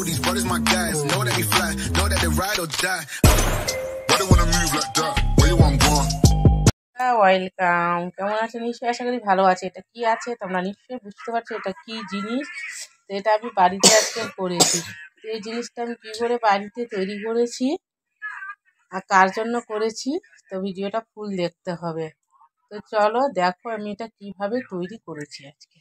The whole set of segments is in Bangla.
these brothers my guys. Know that we fly, know that they ride or die. Why they wanna move like that? Where you want going? Welcome, কেমন আছেন? নিশ্চয়ই আশা করি ভালো আছে। এটা কি আছে তোমরা নিশ্চয়ই বুঝতে পারছো এটা কি জিনিস। তো এটা আমি বাড়িতে আজকে করেছি। তো এই জিনিসটা আমি কি করে বাড়িতে তৈরি করেছি আর কার জন্য করেছি, তো ভিডিওটা ফুল দেখতে হবে। তো চলো দেখো আমি এটা কিভাবে তৈরি করেছি আজকে।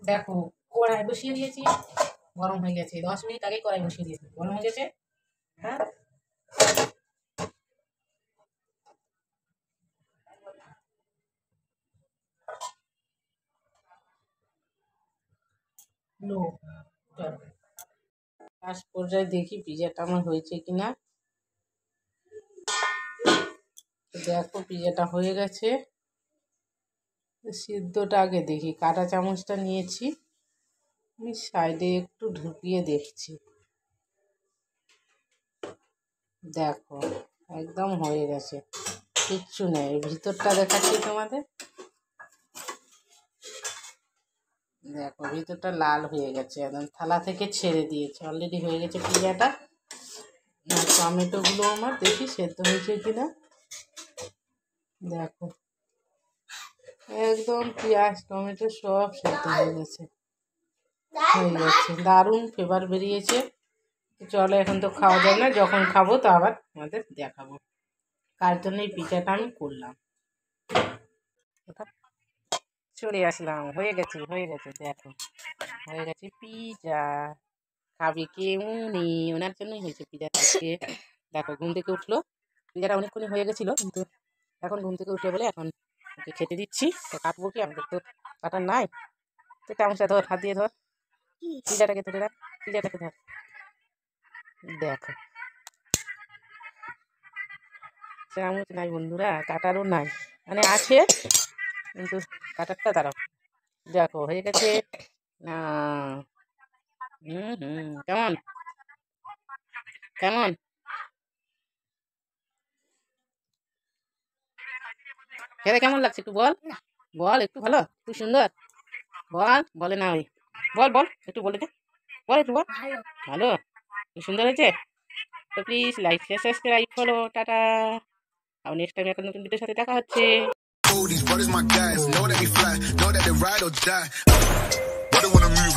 দেখো কড়াই বসিয়ে দিয়েছি, গরম হয়ে গেছে। 10 মিনিট আগে কড়াই বসিয়ে দিয়েছি, গরম হয়ে গেছে। হ্যাঁ, লো লাস্ট পর্যায়ে দেখি পিজাটা আমার হয়েছে কিনা। দেখো পিজাটা হয়ে গেছে। সিদ্ধটা আগে দেখি, কাঁটা চামচটা নিয়েছি, আমি সাইডে একটু ঢুকিয়ে দেখছি। দেখো একদম হয়ে গেছে, কিচ্ছু নেই। ভিতরটা দেখাচ্ছি তোমাদের, দেখো ভিতরটা লাল হয়ে গেছে, একদম থালা থেকে ছেড়ে দিয়েছে। অলরেডি হয়ে গেছে পিজাটা। টমেটোগুলো আমার দেখি সেদ্ধ হয়েছে কিনা। দেখো একদম পেঁয়াজ টমেটো সব সেদ্ধ হয়ে গেছে, দারুণ ফ্লেভার বেরিয়েছে। চলো এখন তো খাওয়া যায় না, যখন খাবো তো আবার আমাদের দেখাবো কার জন্য এই পিজাটা আমি করলাম। চলে আসলাম, হয়ে গেছে দেখো হয়ে গেছে পিজা। খাবে কে? উনি, ওনার জন্যই হয়েছে পিজাটা আজকে। দেখো ঘুম থেকে উঠলো, পিজাটা অনেকক্ষণ হয়ে গেছিলো, কিন্তু এখন ঘুম থেকে উঠে বলে এখন ওকে খেতে দিচ্ছি। তো কাটবো কি, আমাদের তো কাটার নাই। তো চামচটা ধর, হাত দিয়ে ধর, পিজাটাকে ধরে রাখ, পিজাটাকে ধর। দেখো চামচ নাই বন্ধুরা, কাটারও নাই, মানে আছে কিন্তু কাটারটা দাঁড়াও। দেখো হয়ে গেছে না। কেমন কেমন খেতে কেমন লাগছে একটু বল, বল একটু। ভালো, খুব সুন্দর, বল। বলে না ওই, বল বল একটু বলে দে, বল একটু বল। ভালো, খুব সুন্দর হয়েছে। তো প্লিজ লাইক শেয়ার সাবস্ক্রাইব করো, টাটা। আর নেক্সট টাইম একটা নতুন ভিডিওর সাথে দেখা হচ্ছে। These brothers my guys, know that we fly, know that they ride or die. What do wanna move